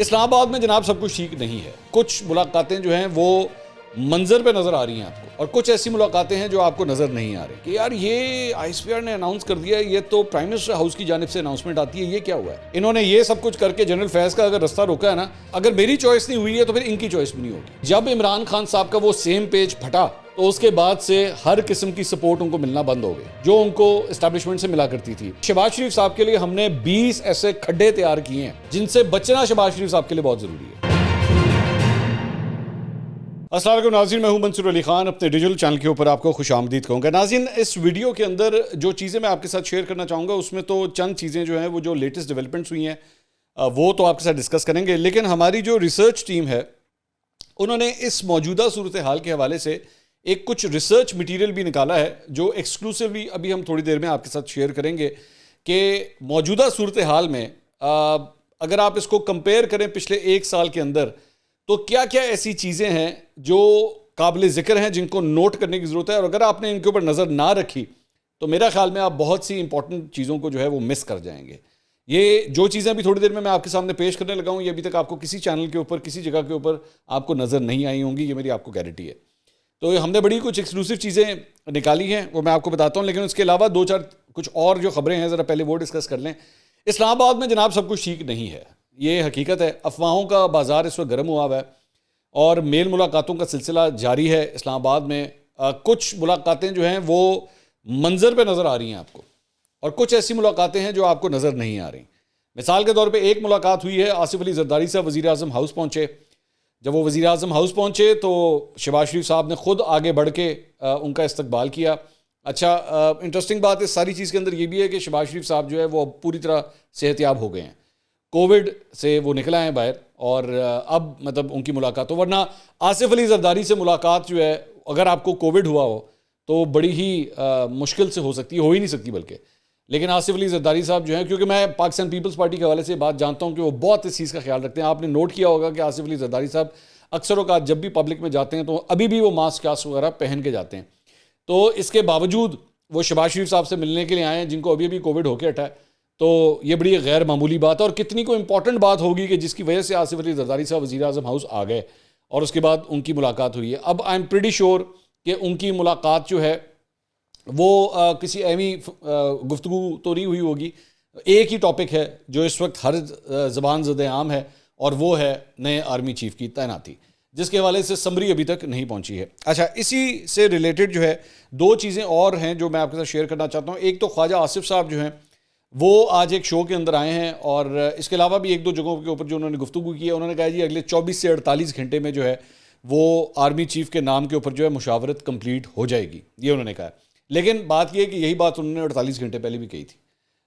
اسلام آباد میں جناب سب کچھ ٹھیک نہیں ہے. کچھ ملاقاتیں جو ہیں وہ منظر پہ نظر آ رہی ہیں آپ کو, اور کچھ ایسی ملاقاتیں ہیں جو آپ کو نظر نہیں آ رہی کہ یار یہ آئی ایس پی آر نے اناؤنس کر دیا ہے, یہ تو پرائم منسٹر ہاؤس کی جانب سے اناؤنسمنٹ آتی ہے, یہ کیا ہوا ہے. انہوں نے یہ سب کچھ کر کے جنرل فیض کا اگر رستہ روکا ہے نا, اگر میری چوائس نہیں ہوئی ہے تو پھر ان کی چوائس بھی نہیں ہوگی. جب عمران خان صاحب کا وہ سیم پیج پھٹا تو اس کے بعد سے ہر قسم کی سپورٹ ان کو ملنا بند ہو گئی جو ان کو اسٹیبلشمنٹ سے ملا کرتی تھی. شہباز شریف صاحب کے لیے ہم نے 20 ایسے کھڈے تیار کیے ہیں جن سے بچنا شہباز شریف صاحب کے لیے بہت ضروری ہے. السلام علیکم ناظرین, میں ہوں منصور علی خان, اپنے ڈیجیٹل چینل کے اوپر آپ کو خوش آمدید کہوں گا. ناظرین, اس ویڈیو کے اندر جو چیزیں میں آپ کے ساتھ شیئر کرنا چاہوں گا اس میں تو چند چیزیں جو ہیں وہ جو لیٹسٹ ڈیولپمنٹس ہوئی ہیں وہ تو آپ کے ساتھ ڈسکس کریں گے, لیکن ہماری جو ریسرچ ٹیم ہے انہوں نے اس موجودہ صورتحال کے حوالے سے ایک کچھ ریسرچ مٹیریل بھی نکالا ہے جو ایکسکلوسیولی ابھی ہم تھوڑی دیر میں آپ کے ساتھ شیئر کریں گے کہ موجودہ صورتحال میں اگر آپ اس کو کمپیئر کریں پچھلے ایک سال کے اندر تو کیا کیا ایسی چیزیں ہیں جو قابل ذکر ہیں جن کو نوٹ کرنے کی ضرورت ہے, اور اگر آپ نے ان کے اوپر نظر نہ رکھی تو میرا خیال میں آپ بہت سی امپورٹنٹ چیزوں کو جو ہے وہ مس کر جائیں گے. یہ جو چیزیں ابھی تھوڑی دیر میں آپ کے سامنے پیش کرنے لگا ہوں یہ ابھی تک آپ کو کسی چینل کے اوپر کسی جگہ کے اوپر آپ کو نظر نہیں آئی ہوں گی, یہ میری آپ کو گارنٹی ہے. تو ہم نے بڑی کچھ ایکسکلوسیو چیزیں نکالی ہیں وہ میں آپ کو بتاتا ہوں, لیکن اس کے علاوہ دو چار کچھ اور جو خبریں ہیں ذرا پہلے وہ ڈسکس کر لیں. اسلام آباد میں جناب سب کچھ ٹھیک نہیں ہے, یہ حقیقت ہے. افواہوں کا بازار اس وقت گرم ہوا ہوا ہے اور میل ملاقاتوں کا سلسلہ جاری ہے اسلام آباد میں. کچھ ملاقاتیں جو ہیں وہ منظر پہ نظر آ رہی ہیں آپ کو, اور کچھ ایسی ملاقاتیں ہیں جو آپ کو نظر نہیں آ رہی. مثال کے طور پہ ایک ملاقات ہوئی ہے, آصف علی زرداری صاحب وزیر اعظم ہاؤس پہنچے. جب وہ وزیر اعظم ہاؤس پہنچے تو شہباز شریف صاحب نے خود آگے بڑھ کے ان کا استقبال کیا. اچھا, انٹرسٹنگ بات اس ساری چیز کے اندر یہ بھی ہے کہ شہباز شریف صاحب جو ہے وہ پوری طرح صحت یاب ہو گئے ہیں, کووڈ سے وہ نکل آئے ہیں باہر, اور اب مطلب ان کی ملاقات ہو. ورنہ آصف علی زرداری سے ملاقات جو ہے اگر آپ کو کووڈ ہوا ہو تو بڑی ہی مشکل سے ہو سکتی ہے, ہو ہی نہیں سکتی بلکہ. لیکن آصف علی زرداری صاحب جو ہیں, کیونکہ میں پاکستان پیپلز پارٹی کے حوالے سے بات جانتا ہوں کہ وہ بہت اس چیز کا خیال رکھتے ہیں. آپ نے نوٹ کیا ہوگا کہ آصف علی زرداری صاحب اکثر اوقات جب بھی پبلک میں جاتے ہیں تو ابھی بھی وہ ماسک وغیرہ پہن کے جاتے ہیں. تو اس کے باوجود وہ شہباز شریف صاحب سے ملنے کے لیے آئے ہیں جن کو ابھی کووڈ ہو کے ہٹا ہے. تو یہ بڑی غیر معمولی بات ہے, اور کتنی کو امپورٹنٹ بات ہوگی کہ جس کی وجہ سے آصف علی زرداری صاحب وزیر اعظم ہاؤس آ گئے اور اس کے بعد ان کی ملاقات ہوئی ہے. اب آئی ایم پریٹی شیور کہ ان کی ملاقات جو ہے وہ کسی اہمی گفتگو تو نہیں ہوئی ہوگی. ایک ہی ٹاپک ہے جو اس وقت ہر زبان زد عام ہے, اور وہ ہے نئے آرمی چیف کی تعیناتی, جس کے حوالے سے سمری ابھی تک نہیں پہنچی ہے. اچھا, اسی سے ریلیٹڈ جو ہے دو چیزیں اور ہیں جو میں آپ کے ساتھ شیئر کرنا چاہتا ہوں. ایک تو خواجہ آصف صاحب جو ہیں وہ آج ایک شو کے اندر آئے ہیں, اور اس کے علاوہ بھی ایک دو جگہوں کے اوپر جو انہوں نے گفتگو کی ہے. انہوں نے کہا جی اگلے 24 سے 48 گھنٹے میں جو ہے وہ آرمی چیف کے نام کے اوپر جو ہے مشاورت کمپلیٹ ہو جائے گی, یہ انہوں نے کہا. لیکن بات یہ ہے کہ یہی بات انہوں نے 48 گھنٹے پہلے بھی کہی تھی.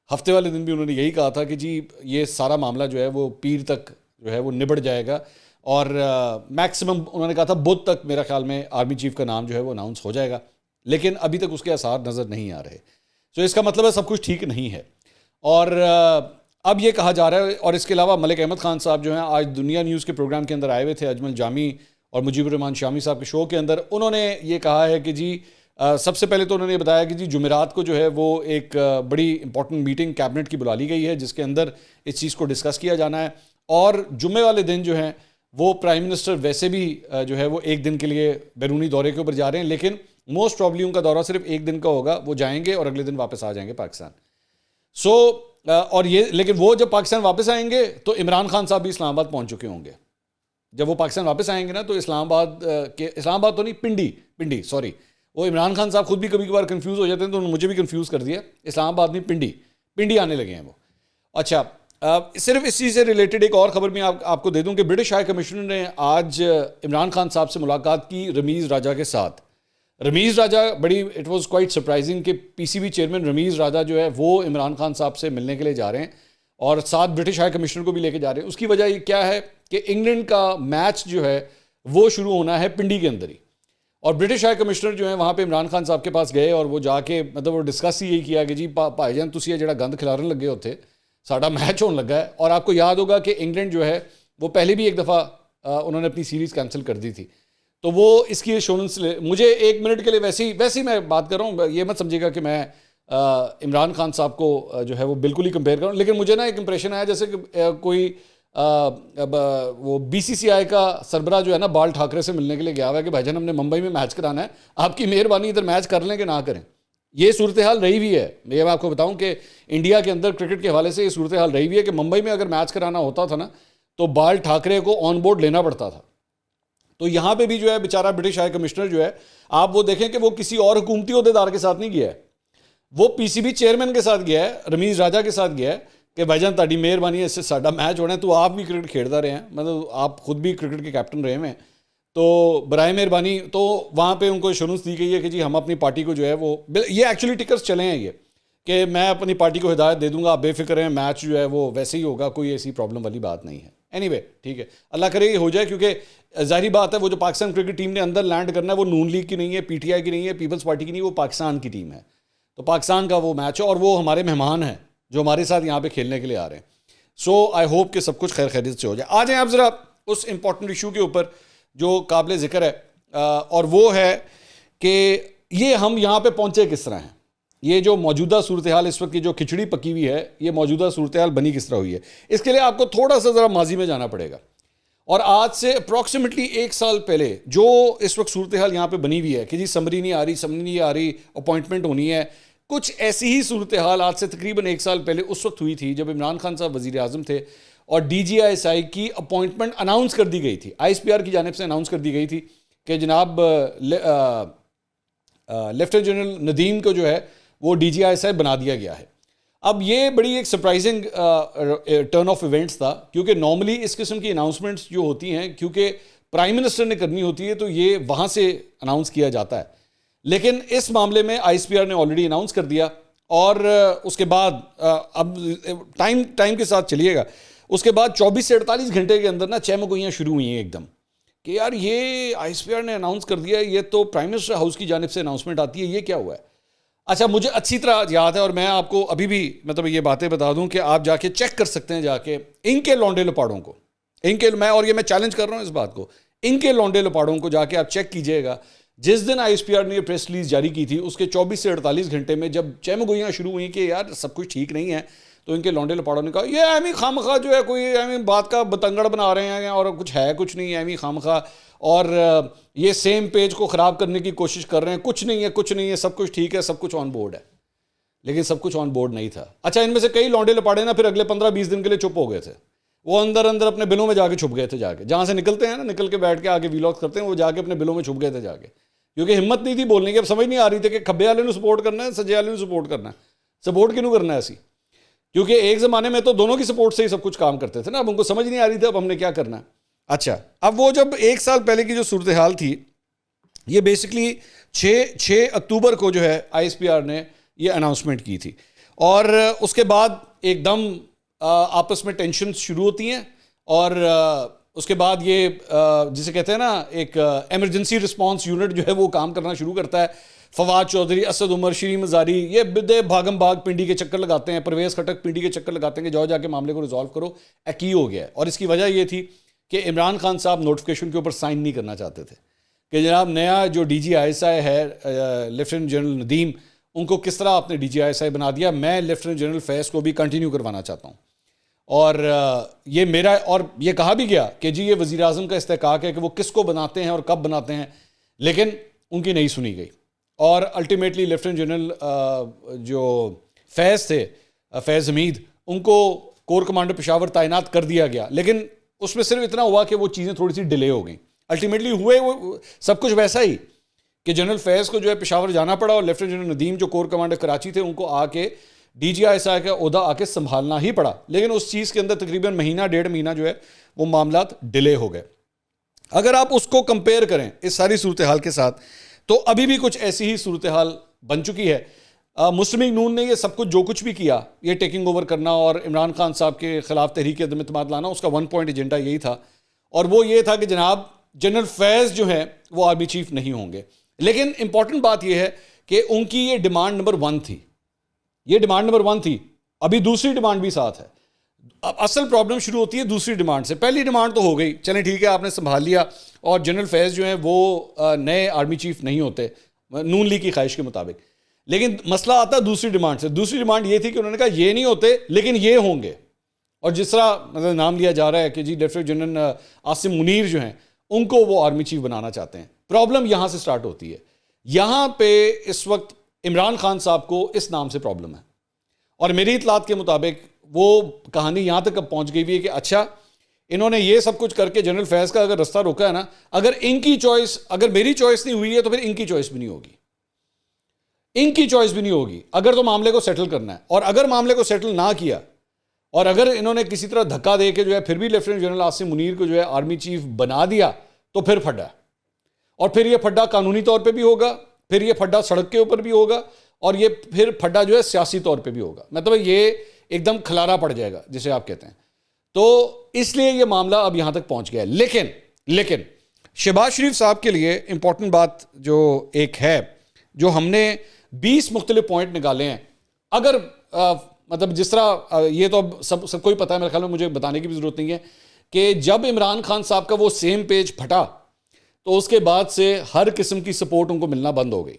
ہفتے والے دن بھی انہوں نے یہی کہا تھا کہ جی یہ سارا معاملہ جو ہے وہ پیر تک جو ہے وہ نبڑ جائے گا, اور میکسیمم انہوں نے کہا تھا بدھ تک میرا خیال میں آرمی چیف کا نام جو ہے وہ اناؤنس ہو جائے گا. لیکن ابھی تک اس کے آثار نظر نہیں آ رہے. تو اس کا مطلب ہے سب کچھ ٹھیک نہیں ہے. اور اب یہ کہا جا رہا ہے, اور اس کے علاوہ ملک احمد خان صاحب جو ہیں آج دنیا نیوز کے پروگرام کے اندر آئے ہوئے تھے, اجمل جامی اور مجیب الرحمان شامی صاحب کے شو کے اندر. انہوں نے یہ کہا ہے کہ جی سب سے پہلے تو انہوں نے بتایا کہ جی جمعرات کو جو ہے وہ ایک بڑی امپورٹنٹ میٹنگ کیبنٹ کی بلا لی گئی ہے جس کے اندر اس چیز کو ڈسکس کیا جانا ہے. اور جمعے والے دن جو ہیں وہ پرائم منسٹر ویسے بھی جو ہے وہ ایک دن کے لیے بیرونی دورے کے اوپر جا رہے ہیں, لیکن موسٹ پرابلی ان کا دورہ صرف ایک دن کا ہوگا. وہ جائیں گے اور اگلے دن واپس آ جائیں گے پاکستان. اور یہ لیکن وہ جب پاکستان واپس آئیں گے تو عمران خان صاحب بھی اسلام آباد پہنچ چکے ہوں گے. جب وہ پاکستان واپس آئیں گے نا تو اسلام آباد تو نہیں, پنڈی سوری, وہ عمران خان صاحب خود بھی کبھی کبھار کنفیوز ہو جاتے ہیں تو انہوں نے مجھے بھی کنفیوز کر دیا. اسلام آباد نہیں, پنڈی آنے لگے ہیں وہ. اچھا, صرف اس چیز سے ریلیٹڈ ایک اور خبر میں آپ کو دے دوں کہ برٹش ہائی کمشنر نے آج عمران خان صاحب سے ملاقات کی رمیز راجہ کے ساتھ. رمیز راجہ بڑی اٹ واز کوائٹ سرپرائزنگ کہ پی سی بی چیئرمین رمیز راجہ جو ہے وہ عمران خان صاحب سے ملنے کے لیے جا رہے ہیں, اور ساتھ برٹش ہائی کمشنر کو بھی لے کے جا رہے ہیں. اس کی وجہ یہ کیا ہے کہ انگلینڈ کا میچ جو ہے وہ شروع ہونا ہے پنڈی کے اندر ہی, اور برٹش ہائی کمشنر جو ہیں وہاں پہ عمران خان صاحب کے پاس گئے اور وہ جا کے مطلب وہ ڈسکس ہی یہی کیا کہ جی بھائی جان تسی یہ جڑا گند کھلارن لگے ہوتے ساڈا میچ ہونے لگا ہے. اور آپ کو یاد ہوگا کہ انگلینڈ جو ہے وہ پہلے بھی ایک دفعہ انہوں نے اپنی سیریز کینسل کر دی تھی, تو وہ اس کی ایشورنس مجھے ایک منٹ کے لیے ویسی میں بات کر رہا ہوں, یہ مت سمجھے گا کہ میں عمران خان صاحب کو جو ہے وہ بالکل ہی کمپیئر کروں, لیکن مجھے نا ایک امپریشن آیا جیسے کہ کوئی اب وہ BCCI کا سربراہ جو ہے نا بال ٹھاکرے سے ملنے کے لیے گیا ہوا ہے کہ بھائی جان ہم نے ممبئی میں میچ کرانا ہے, آپ کی مہربانی ادھر میچ کر لیں کہ نہ کریں. یہ صورتحال رہی ہوئی ہے. میں آپ کو بتاؤں کہ انڈیا کے اندر کرکٹ کے حوالے سے یہ صورتحال رہی ہوئی ہے کہ ممبئی میں اگر میچ کرانا ہوتا تھا نا تو بال ٹھاکرے کو آن بورڈ لینا پڑتا تھا. تو یہاں پہ بھی جو ہے بیچارہ برٹش ہائی کمشنر جو ہے, آپ وہ دیکھیں کہ وہ کسی اور حکومتی عہدیدار کے ساتھ نہیں گیا ہے, وہ PCB چیئرمین کے ساتھ گیا ہے, رمیز راجا کے ساتھ گیا ہے کہ بھائی جان تاری مہربانی ہے, اس سے ساڈا میچ ہونا ہے, تو آپ بھی کرکٹ کھیلتا رہے ہیں, مطلب آپ خود بھی کرکٹ کے کیپٹن رہے ہیں, تو برائے مہربانی. تو وہاں پہ ان کو ایشورنس دی گئی ہے کہ جی ہم اپنی پارٹی کو جو ہے وہ, یہ ایکچولی ٹکرز چلے ہیں یہ کہ میں اپنی پارٹی کو ہدایت دے دوں گا, آپ بے فکر ہیں, میچ جو ہے وہ ویسے ہی ہوگا, کوئی ایسی پرابلم والی بات نہیں ہے. اینی وے ٹھیک ہے, اللہ کرے یہ ہو جائے, کیونکہ ظاہری بات ہے وہ جو پاکستان کرکٹ ٹیم نے اندر لینڈ کرنا ہے وہ نون لیگ کی نہیں ہے, PTI کی نہیں ہے, پیپلز پارٹی کی نہیں, وہ پاکستان کی ٹیم ہے. تو پاکستان کا وہ میچ ہے اور وہ ہمارے مہمان ہیں جو ہمارے ساتھ یہاں پہ کھیلنے کے لیے آ رہے ہیں. سو آئی ہوپ کہ سب کچھ خیر خیریت سے ہو جائے. آ جائیں آپ ذرا اس امپورٹنٹ ایشو کے اوپر جو قابل ذکر ہے, اور وہ ہے کہ یہ ہم یہاں پہ پہنچے کس طرح ہیں. یہ جو موجودہ صورتحال اس وقت کی جو کھچڑی پکی ہوئی ہے, یہ موجودہ صورتحال بنی کس طرح ہوئی ہے. اس کے لیے آپ کو تھوڑا سا ذرا ماضی میں جانا پڑے گا, اور آج سے اپروکسیمیٹلی 1 سال پہلے جو اس وقت صورتحال یہاں پہ بنی ہوئی ہے کہ جی سمری نہیں آ رہی, اپوائنٹمنٹ ہونی ہے, کچھ ایسی ہی صورتحال آج سے تقریباً 1 سال پہلے اس وقت ہوئی تھی جب عمران خان صاحب وزیر اعظم تھے اور DGISI کی اپوائنٹمنٹ اناؤنس کر دی گئی تھی, ISPR کی جانب سے اناؤنس کر دی گئی تھی کہ جناب لیفٹیننٹ جنرل ندیم کو جو ہے وہ DGISI بنا دیا گیا ہے. اب یہ بڑی ایک سرپرائزنگ ٹرن آف ایونٹس تھا, کیونکہ نارملی اس قسم کی اناؤنسمنٹس جو ہوتی ہیں کیونکہ پرائم منسٹر نے کرنی ہوتی ہے تو یہ وہاں سے اناؤنس کیا جاتا ہے, لیکن اس معاملے میں ISPR نے آلریڈی اناؤنس کر دیا. اور اس کے بعد اب ٹائم کے ساتھ چلیے گا, اس کے بعد 24 سے 48 گھنٹے کے اندر نا چہمگوئیاں شروع ہوئی ہیں ایک دم کہ یار یہ ISPR نے اناؤنس کر دیا ہے, یہ تو پرائم منسٹر ہاؤس کی جانب سے اناؤنسمنٹ آتی ہے, یہ کیا ہوا ہے. اچھا مجھے اچھی طرح یاد ہے, اور میں آپ کو ابھی بھی مطلب یہ باتیں بتا دوں کہ آپ جا کے چیک کر سکتے ہیں جا کے ان کے لونڈے لپاڑوں کو, اور یہ میں چیلنج کر رہا ہوں اس بات کو, ان کے لونڈے لپاڑوں کو جا کے آپ چیک کیجئے گا. جس دن ISPR نے یہ پریس ریلیز جاری کی تھی اس کے 24 سے 48 گھنٹے میں جب چہمگوئیاں شروع ہوئیں کہ یار سب کچھ ٹھیک نہیں ہے, تو ان کے لونڈے لپاڑوں نے کہا یہ ایمی خامخواہ جو ہے کوئی ایمی بات کا بتنگڑ بنا رہے ہیں اور کچھ ہے کچھ نہیں ایمی خامخواہ, اور یہ سیم پیج کو خراب کرنے کی کوشش کر رہے ہیں, کچھ نہیں ہے, سب کچھ ٹھیک ہے, سب کچھ آن بورڈ ہے. لیکن سب کچھ آن بورڈ نہیں تھا. اچھا ان میں سے کئی لونڈے لپاڑے نا پھر اگلے 15-20 دن کے لیے چپ ہو گئے تھے, وہ اندر اپنے بلوں میں جا کے چھپ گئے تھے, جا کے جہاں سے نکلتے ہیں نا, نکل کے بیٹھ کے آگے ویلاگ کرتے ہیں, وہ جا کے اپنے بلوں میں چھپ گئے تھے جا کے, کیونکہ ہمت نہیں تھی بولنے کی. اب سمجھ نہیں آ رہی تھی کہ کھبے والے نے سپورٹ کرنا ہے سجے والے نے سپورٹ کرنا ہے, سپورٹ کیوں کرنا ہے ایسی, کیونکہ ایک زمانے میں تو دونوں کی سپورٹ سے ہی سب کچھ کام کرتے تھے نا. اب ان کو سمجھ نہیں آ رہی تھی اب ہم نے کیا کرنا ہے. اچھا اب وہ جب 1 سال پہلے کی جو صورتحال تھی, یہ بیسکلی 6 اکتوبر کو جو ہے ISPR نے یہ اناؤنسمنٹ کی تھی, اور اس کے بعد ایک دم آپس میں ٹینشنز شروع ہوتی ہیں, اور اس کے بعد یہ جسے کہتے ہیں نا ایک ایمرجنسی رسپانس یونٹ جو ہے وہ کام کرنا شروع کرتا ہے. فواد چودھری, اسد عمر, شیریں مزاری, یہ بدے بھاگم بھاگ پنڈی کے چکر لگاتے ہیں, پرویز خٹک پنڈی کے چکر لگاتے ہیں کہ جاؤ جا کے معاملے کو ریزالو کرو, ایکی ہو گیا ہے. اور اس کی وجہ یہ تھی کہ عمران خان صاحب نوٹیفیکیشن کے اوپر سائن نہیں کرنا چاہتے تھے کہ جناب نیا جو DGISI ہے لیفٹیننٹ جنرل ندیم, ان کو کس طرح آپ نے DGISI بنا دیا, میں لیفٹیننٹ جنرل فیض کو بھی کنٹینیو کروانا چاہتا ہوں. اور یہ میرا, اور یہ کہا بھی گیا کہ جی یہ وزیر اعظم کا استحقاق ہے کہ وہ کس کو بناتے ہیں اور کب بناتے ہیں, لیکن ان کی نہیں سنی گئی. اور الٹیمیٹلی لیفٹیننٹ جنرل جو فیض تھے, فیض حمید, ان کو کور کمانڈر پشاور تعینات کر دیا گیا, لیکن اس میں صرف اتنا ہوا کہ وہ چیزیں تھوڑی سی ڈیلے ہو گئیں. الٹیمیٹلی ہوئے وہ سب کچھ ویسا ہی کہ جنرل فیض کو جو ہے پشاور جانا پڑا, اور لیفٹیننٹ جنرل ندیم جو کور کمانڈر کراچی تھے ان کو آ کے DGISI کا عہدہ آ کے سنبھالنا ہی پڑا. لیکن اس چیز کے اندر تقریباً مہینہ 1.5 مہینہ جو ہے وہ معاملات ڈیلے ہو گئے. اگر آپ اس کو کمپیئر کریں اس ساری صورتحال کے ساتھ, تو ابھی بھی کچھ ایسی ہی صورتحال بن چکی ہے. مسلم لیگ نون نے یہ سب کچھ جو کچھ بھی کیا, یہ ٹیکنگ اوور کرنا اور عمران خان صاحب کے خلاف تحریک عدم اعتماد لانا, اس کا 1 پوائنٹ ایجنڈا یہی تھا, اور وہ یہ تھا کہ جناب جنرل فیض جو ہیں وہ آرمی چیف نہیں ہوں گے. لیکن امپورٹنٹ بات یہ ہے کہ ان کی یہ ڈیمانڈ نمبر 1 تھی, یہ ڈیمانڈ نمبر 1 تھی. ابھی دوسری ڈیمانڈ بھی ساتھ ہے. اب اصل پرابلم شروع ہوتی ہے دوسری ڈیمانڈ سے. پہلی ڈیمانڈ تو ہو گئی, چلیں ٹھیک ہے آپ نے سنبھال لیا, اور جنرل فیض جو ہیں وہ نئے آرمی چیف نہیں ہوتے نون لیگ کی خواہش کے مطابق. لیکن مسئلہ آتا ہے دوسری ڈیمانڈ سے. دوسری ڈیمانڈ یہ تھی کہ انہوں نے کہا یہ نہیں ہوتے لیکن یہ ہوں گے. اور جس طرح مطلب نام لیا جا رہا ہے کہ جی لیفٹیننٹ جنرل عاصم منیر جو ہیں ان کو وہ آرمی چیف بنانا چاہتے ہیں. پرابلم یہاں سے سٹارٹ ہوتی ہے. یہاں پہ اس وقت عمران خان صاحب کو اس نام سے پرابلم ہے, اور میری اطلاعات کے مطابق وہ کہانی یہاں تک اب پہنچ گئی ہوئی ہے کہ اچھا انہوں نے یہ سب کچھ کر کے جنرل فیض کا اگر رستہ روکا ہے نا, اگر ان کی چوائس, اگر میری چوائس نہیں ہوئی ہے تو پھر ان کی چوائس بھی نہیں ہوگی, ان کی چوائس بھی نہیں ہوگی اگر تو معاملے کو سیٹل کرنا ہے. اور اگر معاملے کو سیٹل نہ کیا اور اگر انہوں نے کسی طرح دھکا دے کے جو ہے پھر بھی لیفٹیننٹ جنرل عاصم منیر کو جو ہے آرمی چیف بنا دیا تو پھر پھڈا ہے. اور پھر یہ پھڈا قانونی طور پہ بھی ہوگا, پھر یہ پھڈا سڑک کے اوپر بھی ہوگا, اور یہ پھر پھڈا جو ہے سیاسی طور پہ بھی ہوگا. مطلب یہ ایک دم کھلارا پڑ جائے گا جسے آپ کہتے ہیں. تو اس لیے یہ معاملہ اب یہاں تک پہنچ گیا ہے. لیکن شہباز شریف صاحب کے لیے امپورٹنٹ بات جو ایک ہے, جو ہم نے 20 مختلف پوائنٹ نکالے ہیں. اگر مطلب جس طرح یہ تو اب سب کو ہی پتا ہے, میرے خیال میں مجھے بتانے کی بھی ضرورت نہیں ہے کہ جب عمران خان صاحب کا وہ سیم پیج پھٹا تو اس کے بعد سے ہر قسم کی سپورٹ ان کو ملنا بند ہو گئی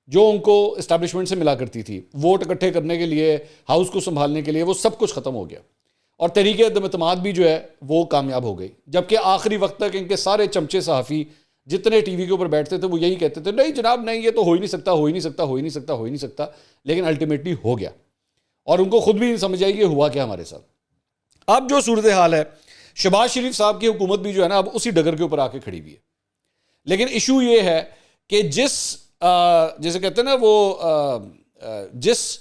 جو ان کو اسٹیبلشمنٹ سے ملا کرتی تھی. ووٹ اکٹھے کرنے کے لیے, ہاؤس کو سنبھالنے کے لیے, وہ سب کچھ ختم ہو گیا. اور تحریک عدم اعتماد بھی جو ہے وہ کامیاب ہو گئی, جبکہ آخری وقت تک ان کے سارے چمچے صحافی جتنے ٹی وی کے اوپر بیٹھتے تھے وہ یہی کہتے تھے نہیں جناب نہیں, یہ تو ہو ہی نہیں سکتا, ہو ہی نہیں سکتا, ہو ہی نہیں سکتا, ہو ہی نہیں سکتا. لیکن الٹیمیٹلی ہو گیا, اور ان کو خود بھی نہیں سمجھ آئی کہ ہوا کیا ہمارے ساتھ. اب جو صورتحال ہے, شہباز شریف صاحب کی حکومت بھی جو ہے نا اب اسی ڈگر کے اوپر آ کے کھڑی ہوئی ہے. لیکن ایشو یہ ہے کہ جیسے کہتے ہیں نا وہ جس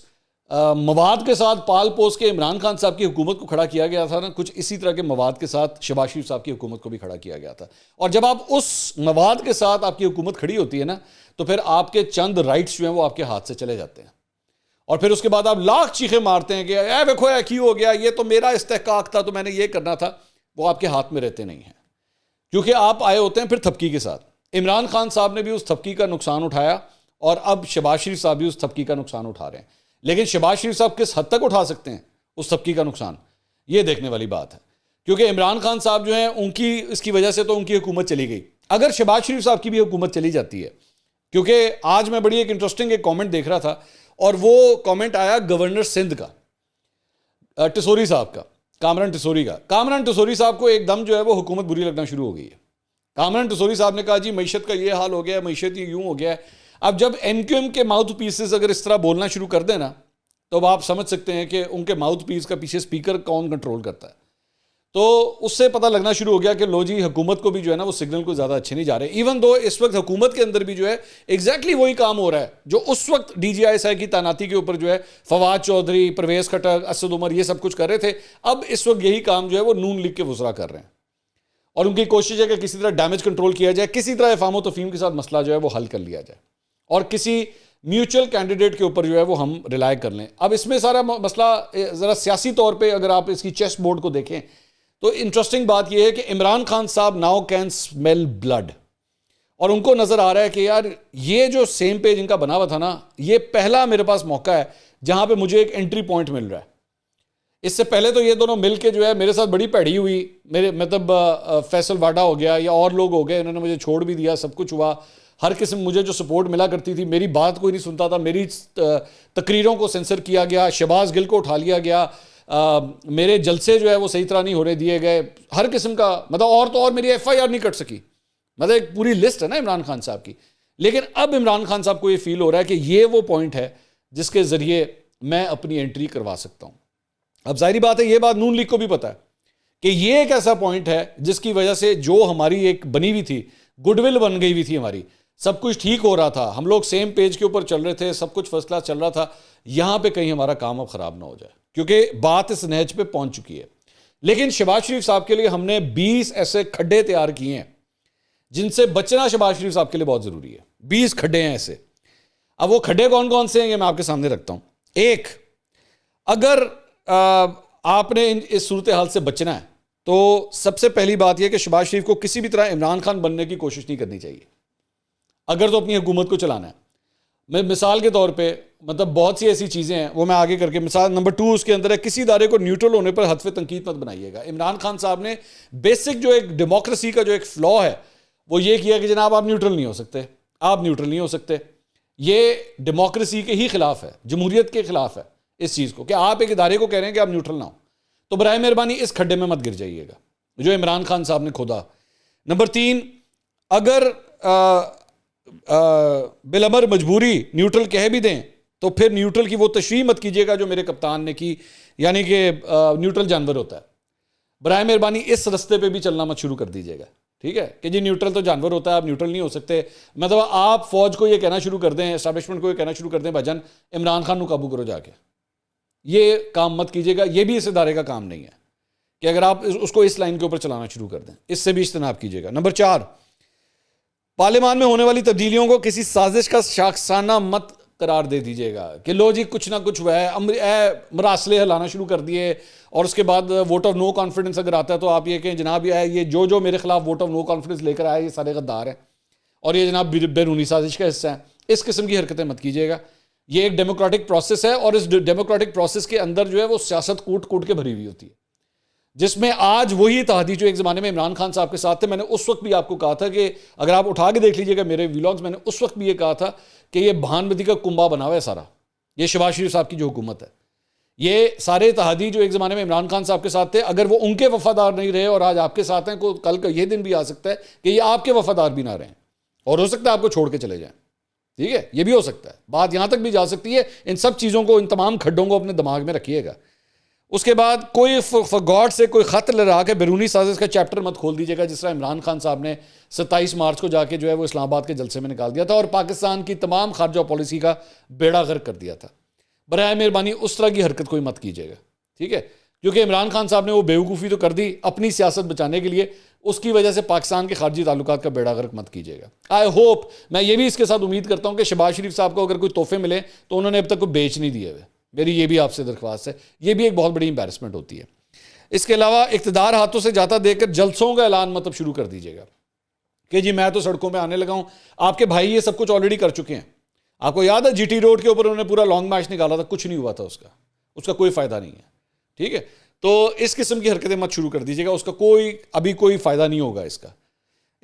مواد کے ساتھ پال پوس کے عمران خان صاحب کی حکومت کو کھڑا کیا گیا تھا نا, کچھ اسی طرح کے مواد کے ساتھ شہباز شریف صاحب کی حکومت کو بھی کھڑا کیا گیا تھا. اور جب آپ اس مواد کے ساتھ آپ کی حکومت کھڑی ہوتی ہے نا تو پھر آپ کے چند رائٹس جو ہیں وہ آپ کے ہاتھ سے چلے جاتے ہیں, اور پھر اس کے بعد آپ لاکھ چیخیں مارتے ہیں کہ اے دیکھو کی ہو گیا, یہ تو میرا استحقاق تھا تو میں نے یہ کرنا تھا. وہ آپ کے ہاتھ میں رہتے نہیں ہیں, کیونکہ آپ آئے ہوتے ہیں پھر تھپکی کے ساتھ. عمران خان صاحب نے بھی اس تھپکی کا نقصان اٹھایا, اور اب شہباز شریف صاحب بھی اس تھپکی کا نقصان اٹھا رہے ہیں. لیکن شہباز شریف صاحب کس حد تک اٹھا سکتے ہیں اس تھپکی کا نقصان, یہ دیکھنے والی بات ہے. کیونکہ عمران خان صاحب جو ہیں ان کی اس کی وجہ سے تو ان کی حکومت چلی گئی. اگر شہباز شریف صاحب کی بھی حکومت چلی جاتی ہے, کیونکہ آج میں بڑی ایک انٹرسٹنگ ایک کامنٹ دیکھ رہا تھا, اور وہ کامنٹ آیا گورنر سندھ کا, ٹسوری صاحب کا, کامران ٹسوری کا. کامران ٹسوری صاحب کو ایک دم جو ہے وہ حکومت بری لگنا شروع ہو گئی ہے. کامران ٹسوری صاحب نے کہا جی معیشت کا یہ حال ہو گیا ہے, معیشت یہ یوں ہو گیا ہے. اب جب ایم کیو ایم کے ماؤتھ پیسز اگر اس طرح بولنا شروع کر دیں نا تو اب آپ سمجھ سکتے ہیں کہ ان کے ماؤتھ پیس کا پیچھے اسپیکر کون کنٹرول کرتا ہے. تو اس سے پتہ لگنا شروع ہو گیا کہ لو جی حکومت کو بھی جو ہے نا وہ سگنل کو زیادہ اچھے نہیں جا رہے. ایون دو اس وقت حکومت کے اندر بھی جو ہے ایگزیکٹلی وہی کام ہو رہا ہے جو اس وقت D G I S I کی تعیناتی کے اوپر جو ہے فواد چودھری, پرویز کھٹک, اسد عمر یہ سب کچھ کر رہے تھے. اب اس وقت یہی کام جو ہے وہ نون لیگ کے وزراء کر رہے ہیں, اور ان کی کوشش ہے کہ کسی طرح ڈیمیج کنٹرول کیا جائے, کسی طرح افہام و تفہیم کے ساتھ مسئلہ جو ہے وہ حل کر لیا جائے, اور کسی میوچل کینڈیڈیٹ کے اوپر جو ہے وہ ہم ریلائی کر لیں. اب اس میں سارا مسئلہ ذرا سیاسی طور پہ اگر آپ اس کی چیس بورڈ کو دیکھیں تو انٹرسٹنگ بات یہ ہے کہ عمران خان صاحب ناؤ کین اسمیل بلڈ, اور ان کو نظر آ رہا ہے کہ یار یہ جو سیم پیج ان کا بنا ہوا تھا نا, یہ پہلا میرے پاس موقع ہے جہاں پہ مجھے ایک انٹری پوائنٹ مل رہا ہے. اس سے پہلے تو یہ دونوں مل کے جو ہے میرے ساتھ بڑی پیڑی ہوئی, میرے مطلب فیصل واڈا ہو گیا یا اور لوگ ہو گئے, انہوں نے مجھے چھوڑ بھی دیا, سب کچھ ہوا. ہر قسم مجھے جو سپورٹ ملا کرتی تھی, میری بات کوئی نہیں سنتا تھا, میری تقریروں کو سینسر کیا گیا, شہباز گل کو اٹھا لیا گیا, میرے جلسے جو ہے وہ صحیح طرح نہیں ہو رہے دیے گئے, ہر قسم کا مطلب, اور تو اور میری ایف آئی آر نہیں کٹ سکی. مطلب ایک پوری لسٹ ہے نا عمران خان صاحب کی. لیکن اب عمران خان صاحب کو یہ فیل ہو رہا ہے کہ یہ وہ پوائنٹ ہے جس کے ذریعے میں اپنی انٹری کروا سکتا ہوں. اب ظاہری بات ہے یہ بات نون لیگ کو بھی پتا ہے کہ یہ ایک ایسا پوائنٹ ہے جس کی وجہ سے جو ہماری ایک بنی ہوئی تھی, گڈ ول بن گئی ہوئی تھی ہماری, سب کچھ ٹھیک ہو رہا تھا, ہم لوگ سیم پیج کے اوپر چل رہے تھے, سب کچھ فرسٹ کلاس چل رہا تھا, یہاں پہ کہیں ہمارا کام اب خراب نہ ہو جائے, کیونکہ بات اس نہج پہ پہنچ چکی ہے. لیکن شہباز شریف صاحب کے لیے ہم نے 20 ایسے کھڈے تیار کیے ہیں جن سے بچنا شہباز شریف صاحب کے لیے بہت ضروری ہے. 20 کھڈے ہیں ایسے. اب وہ کھڈے کون کون سے ہیں یہ میں آپ کے سامنے رکھتا ہوں. ایک, اگر آپ نے اس صورتحال سے بچنا ہے تو سب سے پہلی بات یہ کہ شہباز شریف کو کسی بھی طرح عمران خان بننے کی کوشش نہیں کرنی چاہیے اگر تو اپنی حکومت کو چلانا ہے. میں مثال کے طور پہ مطلب بہت سی ایسی چیزیں ہیں وہ میں آگے کر کے, مثال نمبر 2 اس کے اندر ہے کسی ادارے کو نیوٹرل ہونے پر حتف تنقید مت بنائیے گا. عمران خان صاحب نے بیسک جو ایک ڈیموکریسی کا جو ایک فلا ہے وہ یہ کیا کہ جناب آپ نیوٹرل نہیں ہو سکتے, آپ نیوٹرل نہیں ہو سکتے. یہ ڈیموکریسی کے ہی خلاف ہے, جمہوریت کے خلاف ہے اس چیز کو کہ آپ ایک ادارے کو کہہ رہے ہیں کہ آپ نیوٹرل نہ ہو. تو برائے مہربانی اس کھڈے میں مت گر جائیے گا جو عمران خان صاحب نے کھودا. نمبر 3, اگر بالامر مجبوری نیوٹرل کہہ بھی دیں تو پھر نیوٹرل کی وہ تشریح مت کیجیے گا جو میرے کپتان نے کی, یعنی کہ نیوٹرل جانور ہوتا ہے. برائے مہربانی اس رستے پہ بھی چلنا مت شروع کر دیجیے گا, ٹھیک ہے, کہ جی نیوٹرل تو جانور ہوتا ہے, آپ نیوٹرل نہیں ہو سکتے. مطلب آپ فوج کو یہ کہنا شروع کر دیں, اسٹیبلشمنٹ کو یہ کہنا شروع کر دیں بھجن عمران خان کو قابو کرو جا کے. یہ کام مت کیجیے گا, یہ بھی اس ادارے کا کام نہیں ہے کہ اگر آپ اس کو اس لائن کے اوپر چلانا شروع کر دیں, اس سے بھی اجتناب کیجیے گا. نمبر 4, پارلیمان میں ہونے والی تبدیلیوں کو کسی سازش کا شاخسانہ مت قرار دے دیجیے گا کہ لو جی کچھ نہ کچھ ہوا ہے, مراسلے ہلانا شروع کر دیے, اور اس کے بعد ووٹ آف نو کانفیڈنس اگر آتا ہے تو آپ یہ کہیں جناب یہ جو میرے خلاف ووٹ آف نو کانفیڈنس لے کر آئے یہ سارے غدار ہیں اور یہ جناب بیرونی سازش کا حصہ ہے. اس قسم کی حرکتیں مت کیجیے گا. یہ ایک ڈیموکریٹک پروسیس ہے اور اس ڈیموکریٹک پروسیس کے اندر جو ہے وہ سیاست کوٹ کوٹ کے بھری ہوئی ہوتی ہے, جس میں آج وہی اتحادی جو ایک زمانے میں عمران خان صاحب کے ساتھ تھے. میں نے اس وقت بھی آپ کو کہا تھا کہ اگر آپ اٹھا کے دیکھ لیجیے گا میرے ویلاگز, میں نے اس وقت بھی یہ کہا تھا کہ یہ بھانمتی کا کنبہ بنا ہوا ہے سارا, یہ شہباز شریف صاحب کی جو حکومت ہے. یہ سارے اتحادی جو ایک زمانے میں عمران خان صاحب کے ساتھ تھے, اگر وہ ان کے وفادار نہیں رہے اور آج آپ کے ساتھ ہیں, کل کا یہ دن بھی آ سکتا ہے کہ یہ آپ کے وفادار بھی نہ رہیں اور ہو سکتا ہے آپ کو چھوڑ کے چلے جائیں. ٹھیک ہے, یہ بھی ہو سکتا ہے, بات یہاں تک بھی جا سکتی ہے. ان سب چیزوں کو, ان تمام کھڈوں کو اپنے دماغ میں رکھیے گا. اس کے بعد کوئی گاڈ سے کوئی خط لڑا کے بیرونی سازش کا چیپٹر مت کھول دیجیے گا, جس طرح عمران خان صاحب نے 27 مارچ کو جا کے جو ہے وہ اسلام آباد کے جلسے میں نکال دیا تھا اور پاکستان کی تمام خارجہ پالیسی کا بیڑا غرق کر دیا تھا. برائے مہربانی اس طرح کی حرکت کوئی مت کیجیے گا, ٹھیک ہے, کیونکہ عمران خان صاحب نے وہ بیوقوفی تو کر دی اپنی سیاست بچانے کے لیے, اس کی وجہ سے پاکستان کے خارجی تعلقات کا بیڑا غرق مت کیجیے گا. آئی ہوپ, میں یہ بھی اس کے ساتھ امید کرتا ہوں کہ شہباز شریف صاحب کو اگر کوئی تحفے ملے تو انہوں نے اب تک کوئی بیچ نہیں دیے ہوئے. میری یہ بھی آپ سے درخواست ہے, یہ بھی ایک بہت بڑی امبیرسمنٹ ہوتی ہے. اس کے علاوہ اقتدار ہاتھوں سے جاتا دیکھ کر جلسوں کا اعلان مطلب شروع کر دیجیے گا کہ جی میں تو سڑکوں پہ آنے لگا ہوں. آپ کے بھائی یہ سب کچھ آلریڈی کر چکے ہیں. آپ کو یاد ہے جی ٹی روڈ کے اوپر انہوں نے پورا لانگ مارچ نکالا تھا, کچھ نہیں ہوا تھا, اس کا کوئی فائدہ نہیں ہے. ٹھیک ہے, تو اس قسم کی حرکتیں مت شروع کر دیجیے گا, اس کا ابھی کوئی فائدہ نہیں ہوگا اس کا.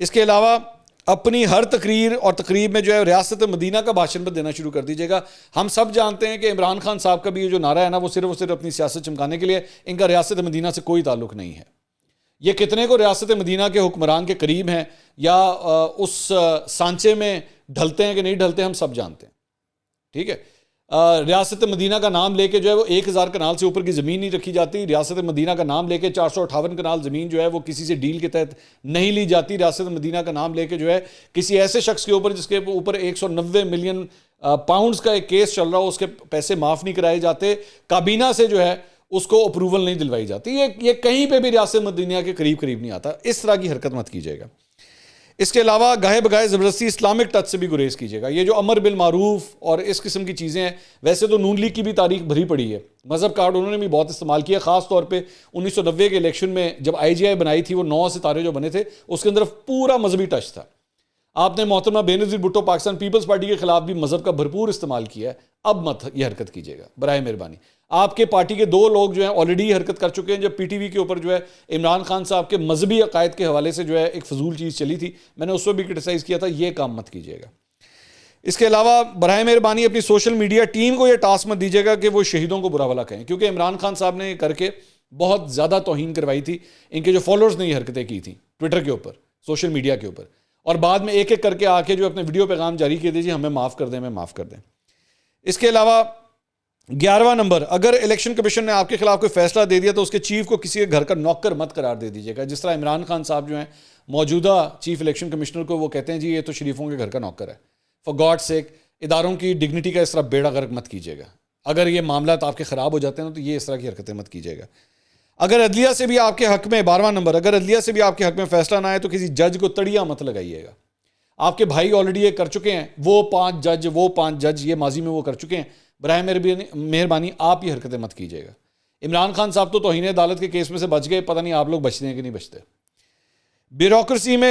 اس کے علاوہ اپنی ہر تقریر اور تقریب میں جو ہے ریاست مدینہ کا بھاشن مت دینا شروع کر دیجیے گا. ہم سب جانتے ہیں کہ عمران خان صاحب کا بھی یہ جو نعرہ ہے نا, وہ صرف اپنی سیاست چمکانے کے لیے, ان کا ریاست مدینہ سے کوئی تعلق نہیں ہے. یہ کتنے کو ریاست مدینہ کے حکمران کے قریب ہیں یا اس سانچے میں ڈھلتے ہیں کہ نہیں ڈھلتے, ہم سب جانتے ہیں. ٹھیک ہے, ریاست مدینہ کا نام لے کے جو ہے وہ 1000 کنال سے اوپر کی زمین نہیں رکھی جاتی. ریاست مدینہ کا نام لے کے 458 کنال زمین جو ہے وہ کسی سے ڈیل کے تحت نہیں لی جاتی. ریاست مدینہ کا نام لے کے جو ہے کسی ایسے شخص کے اوپر جس کے اوپر 190 ملین پاؤنڈز کا ایک کیس چل رہا ہو, اس کے پیسے معاف نہیں کرائے جاتے. کابینہ سے جو ہے اس کو اپروول نہیں دلوائی جاتی. یہ کہیں پہ بھی ریاست مدینہ کے قریب نہیں آتا. اس طرح کی حرکت مت کیجیے گا. اس کے علاوہ گاہے بگاہے زبردستی اسلامک ٹچ سے بھی گریز کیجیے گا. یہ جو امر بالمعروف اور اس قسم کی چیزیں ہیں, ویسے تو نون لیگ کی بھی تاریخ بھری پڑی ہے, مذہب کارڈ انہوں نے بھی بہت استعمال کیا, خاص طور پہ 1990 کے الیکشن میں جب IGI بنائی تھی, وہ 9 ستارے جو بنے تھے اس کے اندر پورا مذہبی ٹچ تھا. آپ نے محترمہ بینظیر بھٹو پاکستان پیپلز پارٹی کے خلاف بھی مذہب کا بھرپور استعمال کیا ہے. اب مت یہ حرکت کیجیے گا برائے مہربانی. آپ کے پارٹی کے 2 لوگ جو ہیں آلریڈی یہ حرکت کر چکے ہیں. جب PTV کے اوپر جو ہے عمران خان صاحب کے مذہبی عقائد کے حوالے سے جو ہے ایک فضول چیز چلی تھی, میں نے اس کو بھی کرٹیسائز کیا تھا. یہ کام مت کیجیے گا. اس کے علاوہ برائے مہربانی اپنی سوشل میڈیا ٹیم کو یہ ٹاسک مت دیجیے گا کہ وہ شہیدوں کو برا بھلا کہیں, کیونکہ عمران خان صاحب نے یہ کر کے بہت زیادہ توہین کروائی تھی. ان کے جو فالوورز نے یہ حرکتیں کی تھیں ٹویٹر کے اوپر, سوشل میڈیا کے اوپر, اور بعد میں ایک ایک کر کے آ کے جو اپنے ویڈیو پیغام جاری کیے دیجیے ہمیں معاف کر دیں, ہمیں معاف کر دیں. اس کے علاوہ 11واں نمبر, اگر الیکشن کمیشن نے آپ کے خلاف کوئی فیصلہ دے دیا تو اس کے چیف کو کسی کے گھر کا نوکر مت قرار دے دیجیے گا. جس طرح عمران خان صاحب جو ہیں موجودہ چیف الیکشن کمشنر کو وہ کہتے ہیں جی یہ تو شریفوں کے گھر کا نوکر ہے. فار گاڈ سیک, اداروں کی ڈگنیٹی کا اس طرح بیڑا غرق مت کیجیے گا. اگر یہ معاملات آپ کے خراب ہو جاتے ہیں تو یہ اس طرح کی حرکتیں مت کیجیے گا. اگر عدلیہ سے بھی آپ کے حق میں 12واں نمبر, اگر عدلیہ سے بھی آپ کے حق میں فیصلہ نہ آئے تو کسی جج کو تڑیا مت لگائیے گا. آپ کے بھائی آلریڈی یہ کر چکے ہیں, وہ 5 جج یہ ماضی میں وہ کر چکے ہیں. برائے مہربانی آپ یہ حرکتیں مت کیجیے گا. عمران خان صاحب تو توہین عدالت کے کیس میں سے بچ گئے, پتہ نہیں آپ لوگ بچتے ہیں کہ نہیں بچتے. بیوروکریسی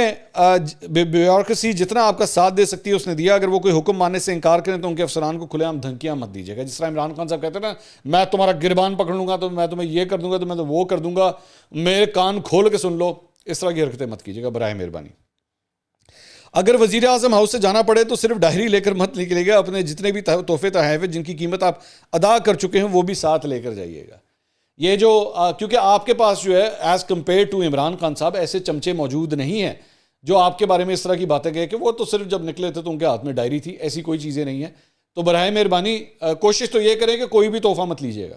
جتنا آپ کا ساتھ دے سکتی ہے اس نے دیا. اگر وہ کوئی حکم ماننے سے انکار کریں تو ان کے افسران کو کھلے عام دھمکیاں مت دیجیے گا. جس طرح عمران خان صاحب کہتے ہیں نا, میں تمہارا گربان پکڑ لوں گا تو میں تمہیں یہ کر دوں گا تو میں تو وہ کر دوں گا, میرے کان کھول کے سن لو. اس طرح کی حرکتیں مت کیجیے گا برائے مہربانی. اگر وزیر اعظم ہاؤس سے جانا پڑے تو صرف ڈائری لے کر مت نکلے گا, اپنے جتنے بھی تحفے تحائف جن کی قیمت آپ ادا کر چکے ہیں وہ بھی ساتھ لے کر جائیے گا. یہ جو کیونکہ آپ کے پاس جو ہے as compare to Imran Khan صاحب ایسے چمچے موجود نہیں ہیں جو آپ کے بارے میں اس طرح کی باتیں کہے کہ وہ تو صرف جب نکلے تھے تو ان کے ہاتھ میں ڈائری تھی. ایسی کوئی چیزیں نہیں ہیں. تو براہ مہربانی کوشش تو یہ کریں کہ کوئی بھی تحفہ مت لیجیے گا.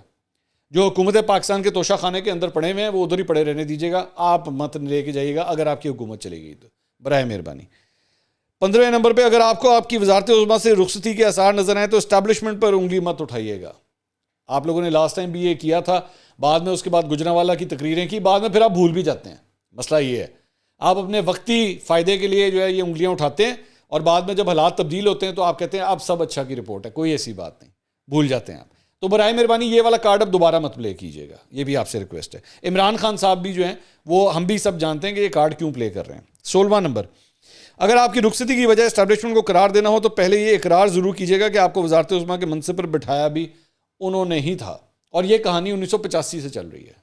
جو حکومت پاکستان کے توشہ خانے کے اندر پڑے ہوئے ہیں وہ ادھر ہی پڑے رہنے دیجیے گا. آپ مت لے کے جائیے گا اگر آپ کی حکومت چلے گئی تو براہ مہربانی. 15ویں نمبر پہ اگر آپ کو آپ کی وزارت عظمیٰ سے رخصتی کے آثار نظر آئیں تو اسٹیبلشمنٹ پر انگلی مت اٹھائیے گا. آپ لوگوں نے لاسٹ ٹائم بھی یہ کیا تھا, بعد میں اس کے بعد گجرانوالہ کی تقریریں کی, بعد میں پھر آپ بھول بھی جاتے ہیں. مسئلہ یہ ہے آپ اپنے وقتی فائدے کے لیے جو ہے یہ انگلیاں اٹھاتے ہیں اور بعد میں جب حالات تبدیل ہوتے ہیں تو آپ کہتے ہیں اب سب اچھا کی رپورٹ ہے. کوئی ایسی بات نہیں, بھول جاتے ہیں آپ. تو برائے مہربانی یہ والا کارڈ اب دوبارہ مت پلے کیجیے گا, یہ بھی آپ سے ریکویسٹ ہے. عمران خان صاحب بھی جو ہیں وہ ہم بھی سب جانتے ہیں کہ یہ کارڈ کیوں پلے کر رہے ہیں. 16واں نمبر, اگر آپ کی رخصتی کی وجہ اسٹیبلشمنٹ کو قرار دینا ہو تو پہلے یہ اقرار ضرور کیجیے گا کہ آپ کو وزارت عظمیٰ کے منصب پر بٹھایا بھی انہوں نے ہی تھا. اور یہ کہانی 1985 سے چل رہی ہے,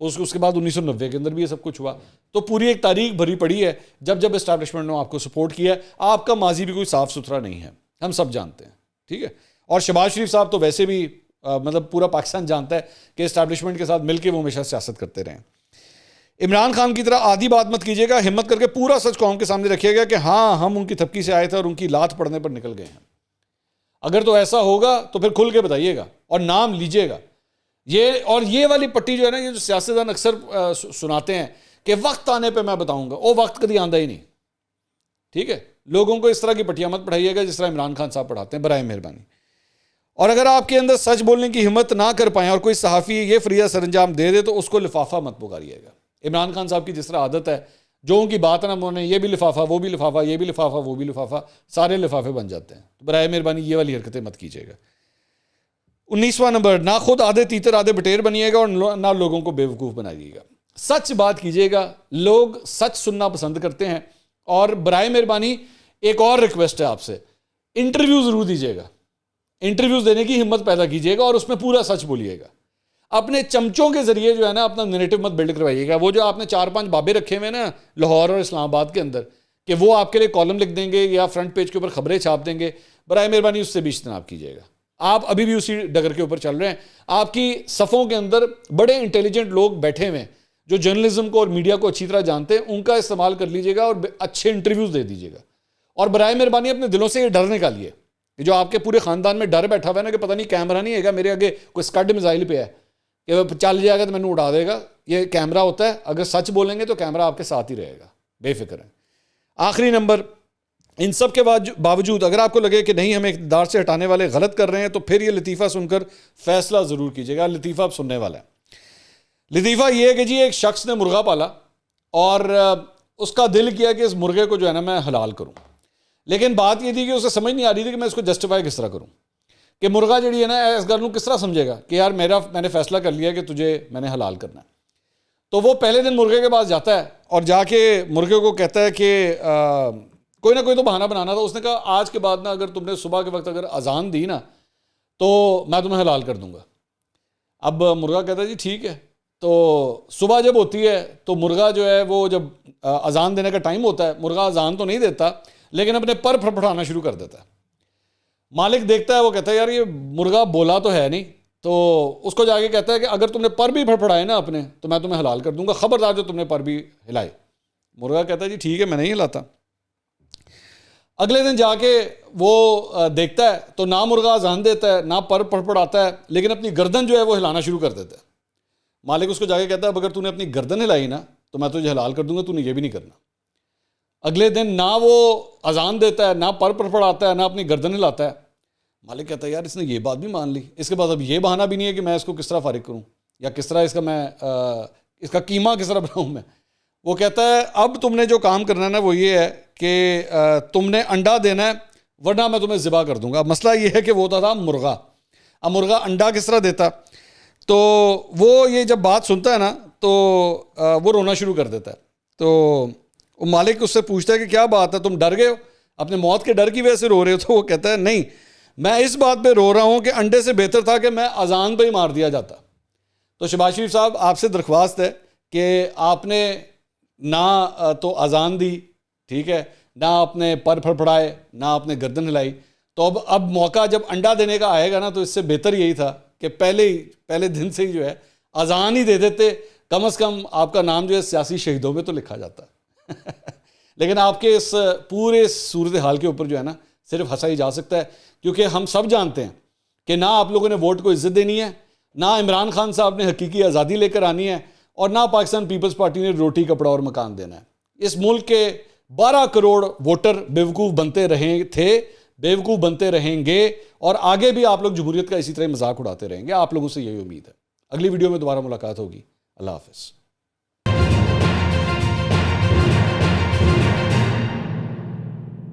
اس کے بعد 1990 کے اندر بھی یہ سب کچھ ہوا. تو پوری ایک تاریخ بھری پڑی ہے جب اسٹیبلشمنٹ نے آپ کو سپورٹ کیا ہے. آپ کا ماضی بھی کوئی صاف ستھرا نہیں ہے, ہم سب جانتے ہیں, ٹھیک ہے. اور شہباز شریف صاحب تو ویسے بھی مطلب پورا پاکستان جانتا ہے کہ اسٹیبلشمنٹ کے ساتھ مل کے وہ ہمیشہ سیاست کرتے رہے. عمران خان کی طرح آدھی بات مت کیجیے گا, ہمت کر کے پورا سچ قوم کے سامنے رکھیے گا کہ ہاں ہم ان کی تھپکی سے آئے تھے اور ان کی لات پڑنے پر نکل گئے ہیں. اگر تو ایسا ہوگا تو پھر کھل کے بتائیے گا اور نام لیجیے گا. یہ والی پٹی جو ہے نا, یہ جو سیاستدان اکثر سناتے ہیں کہ وقت آنے پہ میں بتاؤں گا, وہ وقت کبھی آندہ ہی نہیں, ٹھیک ہے. لوگوں کو اس طرح کی پٹیاں مت پڑھائیے گا جس طرح عمران خان صاحب پڑھاتے ہیں, برائے مہربانی. اور اگر آپ کے اندر سچ بولنے کی ہمت نہ کر پائیں اور کوئی صحافی یہ فریضہ سر انجام دے دے تو اس کو لفافہ مت پکاریے گا. عمران خان صاحب کی جس طرح عادت ہے, جو ان کی بات ہے نا, انہوں نے یہ بھی لفافہ, وہ بھی لفافہ, یہ بھی لفافہ, وہ بھی لفافہ, سارے لفافے بن جاتے ہیں. تو برائے مہربانی یہ والی حرکتیں مت کیجیے گا. 19واں نمبر, نہ خود آدھے تیتر آدھے بٹیر بنیے گا اور نہ لوگوں کو بیوقوف بنائیے گا. سچ بات کیجیے گا, لوگ سچ سننا پسند کرتے ہیں. اور برائے مہربانی ایک اور ریکویسٹ ہے آپ سے, انٹرویو ضرور دیجیے گا. انٹرویوز دینے کی ہمت پیدا کیجیے گا اور اس میں پورا سچ بولیے گا. اپنے چمچوں کے ذریعے جو ہے نا اپنا نیریٹو مت بلڈ کروائیے گا. وہ جو آپ نے 4-5 بابے رکھے ہوئے نا لاہور اور اسلام آباد کے اندر کہ وہ آپ کے لیے کالم لکھ دیں گے یا فرنٹ پیج کے اوپر خبریں چھاپ دیں گے, برائے مہربانی اس سے بھی اجتناب کیجیے گا. آپ ابھی بھی اسی ڈگر کے اوپر چل رہے ہیں. آپ کی صفوں کے اندر بڑے انٹیلیجنٹ لوگ بیٹھے ہوئے ہیں جو جرنلزم کو اور میڈیا کو اچھی طرح جانتے ہیں, ان کا استعمال کر لیجیے گا اور اچھے انٹرویوز دے دیجیے گا. اور برائے مہربانی اپنے دلوں سے یہ ڈر نکالیے کہ جو آپ کے پورے خاندان میں ڈر بیٹھا ہوا ہے نا کہ پتہ نہیں کیمرہ نہیں ہے گا میرے آگے, کوئی اسکڈ میزائل پہ ہے کہ چل جائے گا تو مینوں اڑا دے گا. یہ کیمرہ ہوتا ہے, اگر سچ بولیں گے تو کیمرہ آپ کے ساتھ ہی رہے گا, بے فکر ہیں. آخری نمبر, ان سب کے باوجود اگر آپ کو لگے کہ نہیں ہمیں اقتدار سے ہٹانے والے غلط کر رہے ہیں تو پھر یہ لطیفہ سن کر فیصلہ ضرور کیجیے گا. لطیفہ اب سننے والا ہے. لطیفہ یہ ہے کہ جی ایک شخص نے مرغا پالا اور اس کا دل کیا کہ اس مرغے کو جو ہے نا میں حلال کروں, لیکن بات یہ تھی کہ اسے سمجھ نہیں آ رہی تھی کہ میں اس کو جسٹیفائی کس طرح کروں, کہ مرغا جڑی ہے نا اس گل کس طرح سمجھے گا کہ یار میں نے فیصلہ کر لیا کہ تجھے میں نے حلال کرنا ہے. تو وہ پہلے دن مرغے کے پاس جاتا ہے اور جا کے مرغے کو کہتا ہے کہ کوئی نہ کوئی تو بہانہ بنانا تھا. اس نے کہا آج کے بعد نا اگر تم نے صبح کے وقت اگر اذان دی نا تو میں تمہیں حلال کر دوں گا. اب مرغا کہتا ہے جی ٹھیک ہے. تو صبح جب ہوتی ہے تو مرغا جو ہے وہ جب اذان دینے کا ٹائم ہوتا ہے, مرغا اذان تو نہیں دیتا لیکن اپنے پر پھڑپھڑانا شروع کر دیتا ہے. مالک دیکھتا ہے, وہ کہتا ہے یار یہ مرغا بولا تو ہے نہیں. تو اس کو جا کے کہتا ہے کہ اگر تم نے پر بھی پھڑپھڑائے نا اپنے تو میں تمہیں حلال کر دوں گا, خبردار جو تم نے پر بھی ہلائے. مرغا کہتا ہے جی ٹھیک ہے میں نہیں ہلاتا. اگلے دن جا کے وہ دیکھتا ہے تو نہ مرغا اذان دیتا ہے نہ پر پھڑپڑاتا ہے, لیکن اپنی گردن جو ہے وہ ہلانا شروع کر دیتا ہے. مالک اس کو جا کے کہتا ہے اب اگر تو نے اپنی گردن ہلائی نا تو میں تجھے حلال کر دوں گا, تو نے یہ بھی نہیں کرنا. اگلے دن نہ وہ اذان دیتا ہے نہ پر پھڑپڑاتا ہے نہ اپنی گردن ہلاتا ہے. مالک کہتا ہے یار اس نے یہ بات بھی مان لی, اس کے بعد اب یہ بہانہ بھی نہیں ہے کہ میں اس کو کس طرح فارغ کروں یا کس طرح اس کا قیمہ کس طرح بناؤں میں. وہ کہتا ہے اب تم نے جو کام کرنا ہے نا وہ یہ ہے کہ تم نے انڈا دینا ہے ورنہ میں تمہیں ذبح کر دوں گا. مسئلہ یہ ہے کہ وہ ہوتا تھا مرغا. اب مرغا انڈا کس طرح دیتا, تو وہ یہ جب بات سنتا ہے نا تو وہ رونا شروع کر دیتا ہے. تو مالک اس سے پوچھتا ہے کہ کیا بات ہے, تم ڈر گئے ہو, اپنے موت کے ڈر کی وجہ سے رو رہے ہو؟ تو وہ کہتا ہے نہیں, میں اس بات پہ رو رہا ہوں کہ انڈے سے بہتر تھا کہ میں اذان پہ ہی مار دیا جاتا. تو شہباز شریف صاحب آپ سے درخواست ہے کہ آپ نے نہ تو اذان دی, ٹھیک ہے, نہ اپنے پر پھڑپڑائے نہ اپنے گردن ہلائی. تو اب موقع جب انڈا دینے کا آئے گا نا تو اس سے بہتر یہی تھا کہ پہلے دن سے ہی جو ہے اذان ہی دے دیتے, کم از کم آپ کا نام جو ہے سیاسی شہیدوں میں تو لکھا جاتا لیکن آپ کے اس پورے صورتحال کے اوپر جو ہے نا صرف ہنسا ہی جا سکتا ہے, کیونکہ ہم سب جانتے ہیں کہ نہ آپ لوگوں نے ووٹ کو عزت دینی ہے, نہ عمران خان صاحب نے حقیقی آزادی لے کر آنی ہے, اور نہ پاکستان پیپلز پارٹی نے روٹی کپڑا اور مکان دینا ہے. اس ملک کے 12 کروڑ ووٹر بیوقوف بنتے رہے تھے, بیوقوف بنتے رہیں گے, اور آگے بھی آپ لوگ جمہوریت کا اسی طرح مذاق اڑاتے رہیں گے. آپ لوگوں سے یہی امید ہے. اگلی ویڈیو میں دوبارہ ملاقات ہوگی. اللہ حافظ.